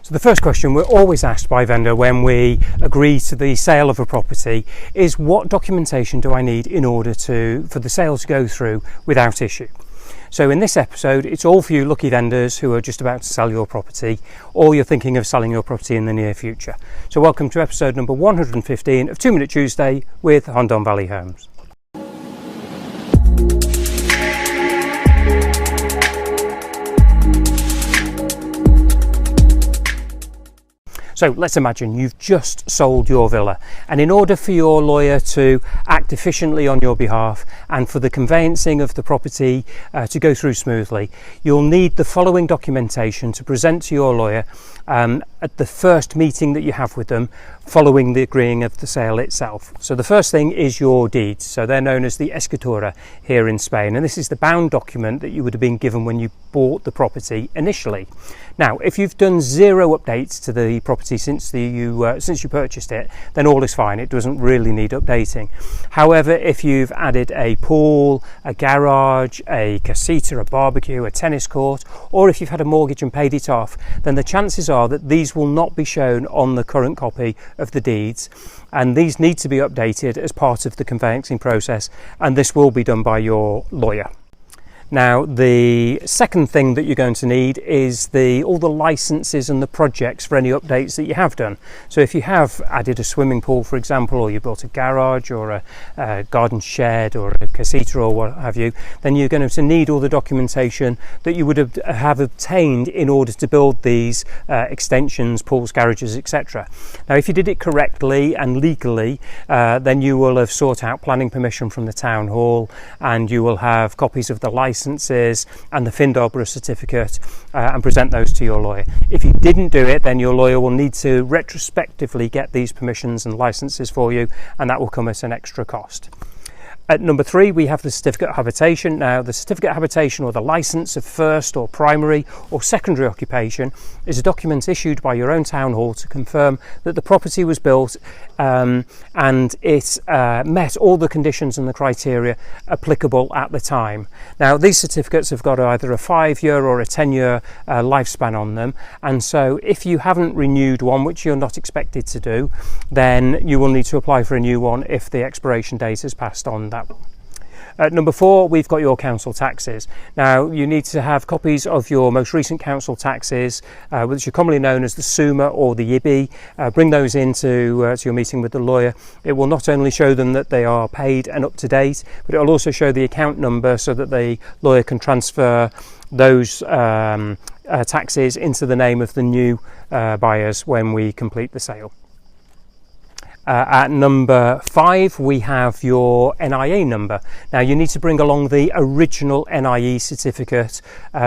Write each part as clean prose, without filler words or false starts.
So the first question we're always asked by vendor when we agree to the sale of a property is, what documentation do I need in order for the sale to go through without issue? So in this episode, it's all for you lucky vendors who are just about to sell your property, or you're thinking of selling your property in the near future. So welcome to episode number 115 of 2 Minute Tuesday with Hondón Valley Homes. So let's imagine you've just sold your villa, and in order for your lawyer to act efficiently on your behalf and for the conveyancing of the property to go through smoothly, you'll need the following documentation to present to your lawyer at the first meeting that you have with them following the agreeing of the sale itself. So the first thing is your deeds. So they're known as the escritura here in Spain, and this is the bound document that you would have been given when you bought the property initially. Now, if you've done zero updates to the property since you purchased it, then all is fine. It doesn't really need updating. However, if you've added a pool, a garage, a casita, a barbecue, a tennis court, or if you've had a mortgage and paid it off, then the chances are that these will not be shown on the current copy of the deeds, and these need to be updated as part of the conveyancing process, and this will be done by your lawyer. Now, the second thing that you're going to need is all the licenses and the projects for any updates that you have done. So if you have added a swimming pool, for example, or you built a garage or a garden shed or a casita or what have you, then you're going to need all the documentation that you would have obtained in order to build these extensions, pools, garages, etc. Now, if you did it correctly and legally, then you will have sought out planning permission from the town hall, and you will have copies of the licenses and the Findobra certificate and present those to your lawyer. If you didn't do it, then your lawyer will need to retrospectively get these permissions and licenses for you, and that will come at an extra cost. At number 3, we have the Certificate Habitation. Now, the Certificate Habitation, or the license of first or primary or secondary occupation, is a document issued by your own town hall to confirm that the property was built and it met all the conditions and the criteria applicable at the time. Now, these certificates have got either a 5-year or a 10-year lifespan on them, and so if you haven't renewed one, which you're not expected to do, then you will need to apply for a new one if the expiration date has passed on that one. At number 4, we've got your council taxes. Now, you need to have copies of your most recent council taxes, which are commonly known as the SUMA or the IBI. Bring those into to your meeting with the lawyer. It will not only show them that they are paid and up to date, but it will also show the account number so that the lawyer can transfer those taxes into the name of the new buyers when we complete the sale. At number 5, we have your NIE number. Now, you need to bring along the original NIE certificate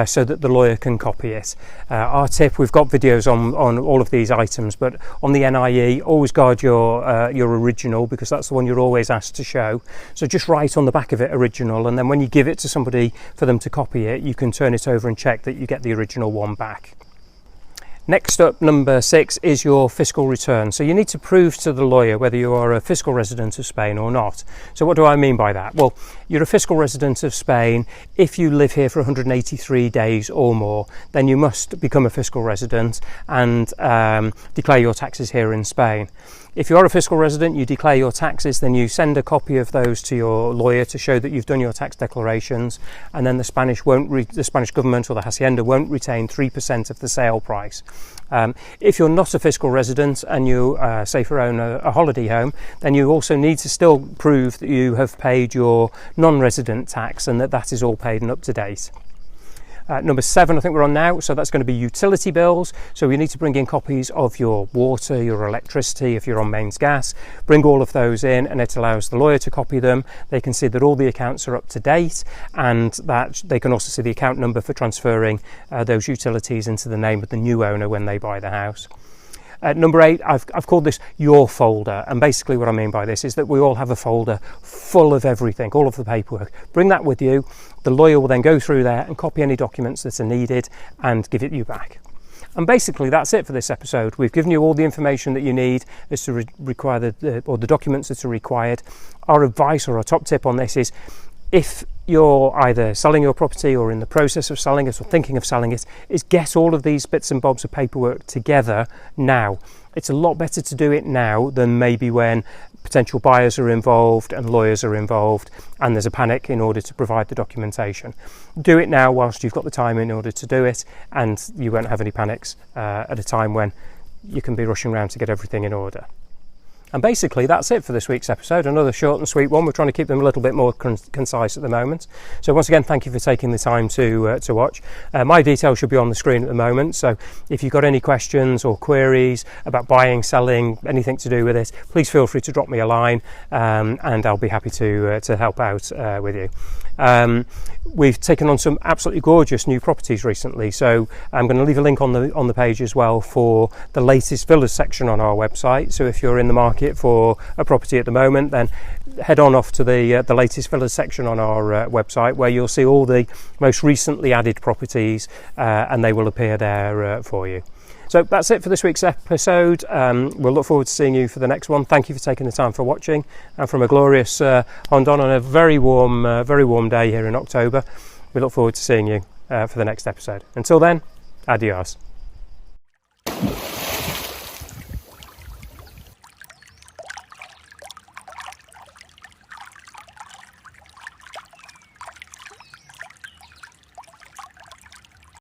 so that the lawyer can copy it. Our tip, we've got videos on all of these items, but on the NIE, always guard your original, because that's the one you're always asked to show. So just write on the back of it original, and then when you give it to somebody for them to copy it, you can turn it over and check that you get the original one back. Next up, number 6, is your fiscal return. So you need to prove to the lawyer whether you are a fiscal resident of Spain or not. So what do I mean by that? Well, you're a fiscal resident of Spain if you live here for 183 days or more. Then you must become a fiscal resident and declare your taxes here in Spain. If you are a fiscal resident, you declare your taxes, then you send a copy of those to your lawyer to show that you've done your tax declarations, and then the Spanish government or the Hacienda won't retain 3% of the sale price. If you're not a fiscal resident and you say own a holiday home, then you also need to still prove that you have paid your non-resident tax and that is all paid and up to date. Number 7, I think we're on now, so that's going to be utility bills. So you need to bring in copies of your water, your electricity, if you're on mains gas. Bring all of those in, and it allows the lawyer to copy them. They can see that all the accounts are up to date, and that they can also see the account number for transferring those utilities into the name of the new owner when they buy the house. Number 8, I've called this your folder, and basically what I mean by this is that we all have a folder full of everything, all of the paperwork. Bring that with you. The lawyer will then go through there and copy any documents that are needed and give it you back. And basically that's it for this episode. We've given you all the information that you need as to require the documents that are required. Our advice or our top tip on this is if you're either selling your property or in the process of selling it or thinking of selling it, is get all of these bits and bobs of paperwork together now. It's a lot better to do it now than maybe when potential buyers are involved and lawyers are involved and there's a panic in order to provide the documentation. Do it now whilst you've got the time in order to do it, and you won't have any panics at a time when you can be rushing around to get everything in order. And basically that's it for this week's episode. Another short and sweet one. We're trying to keep them a little bit more concise at the moment. So once again, thank you for taking the time to watch. My details should be on the screen at the moment, so if you've got any questions or queries about buying, selling, anything to do with it, please feel free to drop me a line, and I'll be happy to help out with you. We've taken on some absolutely gorgeous new properties recently, so I'm going to leave a link on the page as well for the latest villas section on our website. So if you're in the market for a property at the moment, then head on off to the latest villas section on our website, where you'll see all the most recently added properties, and they will appear there for you. So that's it for this week's episode. We'll look forward to seeing you for the next one. Thank you for taking the time for watching, and from a glorious Hondón on a very warm day here in October, we look forward to seeing you for the next episode. Until then, adios.